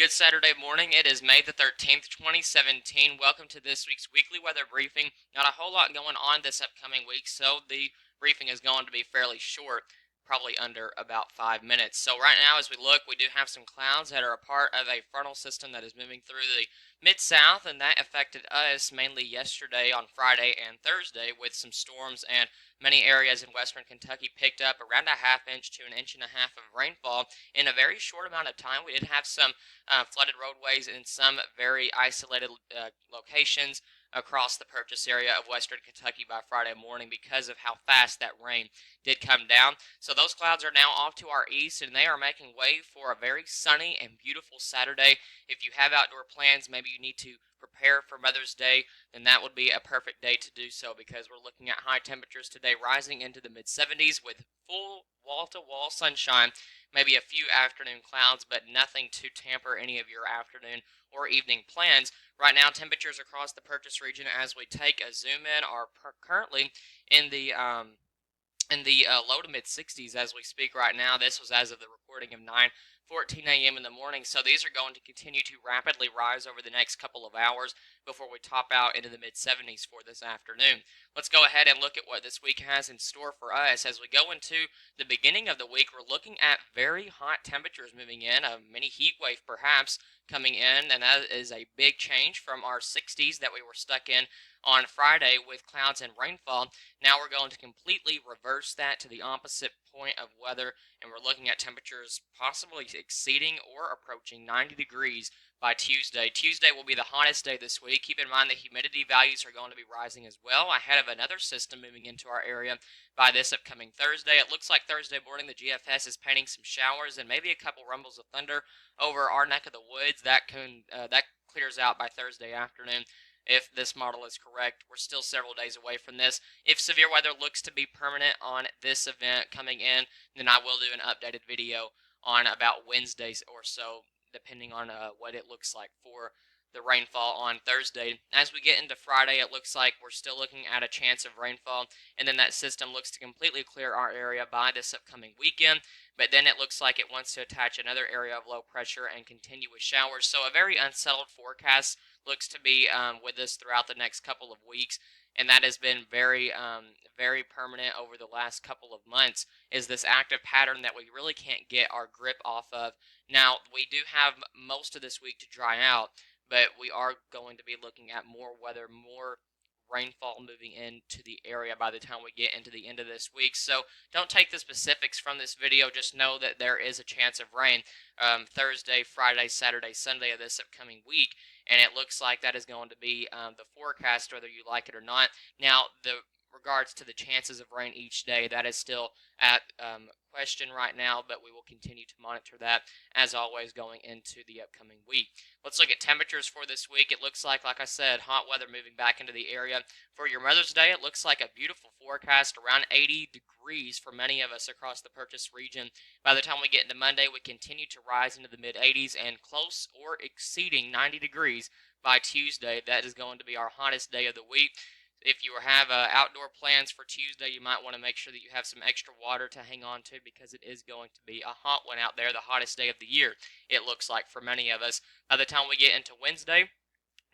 Good Saturday morning. It is May the 13th, 2017. Welcome to this week's weekly weather briefing. Not a whole lot going on this upcoming week, so the briefing is going to be fairly short, probably under about 5 minutes. So right now, as we look, we do have some clouds that are a part of a frontal system that is moving through the mid-south, and that affected us mainly yesterday on Friday and Thursday with some storms, and many areas in western Kentucky picked up around a half inch to an inch and a half of rainfall in a very short amount of time. We did have some flooded roadways in some very isolated locations across the purchase area of western Kentucky by Friday morning because of how fast that rain did come down. So those clouds are now off to our east, and they are making way for a very sunny and beautiful Saturday. If you have outdoor plans, maybe you need to prepare for Mother's Day, then that would be a perfect day to do so, because we're looking at high temperatures today rising into the mid-70s with full wall-to-wall sunshine, maybe a few afternoon clouds, but nothing to tamper any of your afternoon or evening plans. Right now, temperatures across the purchase region, as we take a zoom in, are currently in the low to mid 60s as we speak right now. This was as of the recording of 9:14 a.m. in the morning, so these are going to continue to rapidly rise over the next couple of hours before we top out into the mid 70s for this afternoon. Let's go ahead and look at what this week has in store for us. As we go into the beginning of the week, we're looking at very hot temperatures moving in, a mini heat wave perhaps coming in, and that is a big change from our 60s that we were stuck in on Friday with clouds and rainfall. Now we're going to completely reverse that to the opposite point of weather, and we're looking at temperatures possibly exceeding or approaching 90 degrees by Tuesday. Tuesday will be the hottest day this week. Keep in mind the humidity values are going to be rising as well, ahead of another system moving into our area by this upcoming Thursday. It looks like Thursday morning the GFS is painting some showers and maybe a couple rumbles of thunder over our neck of the woods. That clears out by Thursday afternoon. If this model is correct, we're still several days away from this. If severe weather looks to be permanent on this event coming in, then I will do an updated video on about Wednesdays or so, depending on what it looks like for the rainfall on Thursday. As we get into Friday, it looks like we're still looking at a chance of rainfall, and then that system looks to completely clear our area by this upcoming weekend. But then it looks like it wants to attach another area of low pressure and continue with showers. So a very unsettled forecast looks to be with us throughout the next couple of weeks, and that has been very permanent over the last couple of months, is this active pattern that we really can't get our grip off of. Now, we do have most of this week to dry out, but we are going to be looking at more weather, more rainfall moving into the area by the time we get into the end of this week. So don't take the specifics from this video, just know that there is a chance of rain Thursday, Friday, Saturday, Sunday of this upcoming week, and it looks like that is going to be the forecast, whether you like it or not. Now, the regards to the chances of rain each day, that is still at question right now, but we will continue to monitor that as always going into the upcoming week. Let's look at temperatures for this week. It looks like I said, hot weather moving back into the area. For your Mother's Day, it looks like a beautiful forecast, around 80 degrees for many of us across the purchase region. By the time we get into Monday, we continue to rise into the mid-80s and close or exceeding 90 degrees by Tuesday. That is going to be our hottest day of the week. If you have outdoor plans for Tuesday, you might want to make sure that you have some extra water to hang on to, because it is going to be a hot one out there, the hottest day of the year, it looks like for many of us. By the time we get into Wednesday,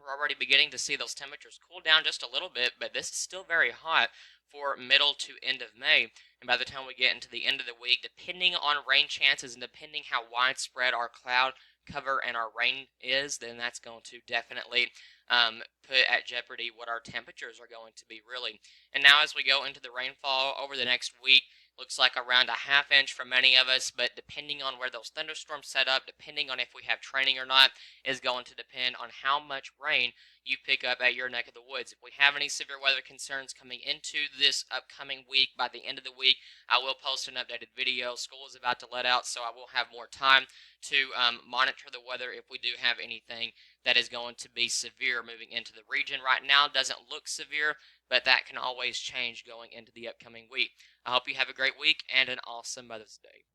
we're already beginning to see those temperatures cool down just a little bit, but this is still very hot for middle to end of May. And by the time we get into the end of the week, depending on rain chances and depending how widespread our cloud cover and our rain is, then that's going to definitely put at jeopardy what our temperatures are going to be, really. And now as we go into the rainfall over the next week, looks like around a half inch for many of us, but depending on where those thunderstorms set up, depending on if we have training or not, is going to depend on how much rain you pick up at your neck of the woods. If we have any severe weather concerns coming into this upcoming week, by the end of the week, I will post an updated video. School is about to let out, so I will have more time to monitor the weather if we do have anything that is going to be severe moving into the region. Right now, it doesn't look severe, but that can always change going into the upcoming week. I hope you have a great week and an awesome Mother's Day.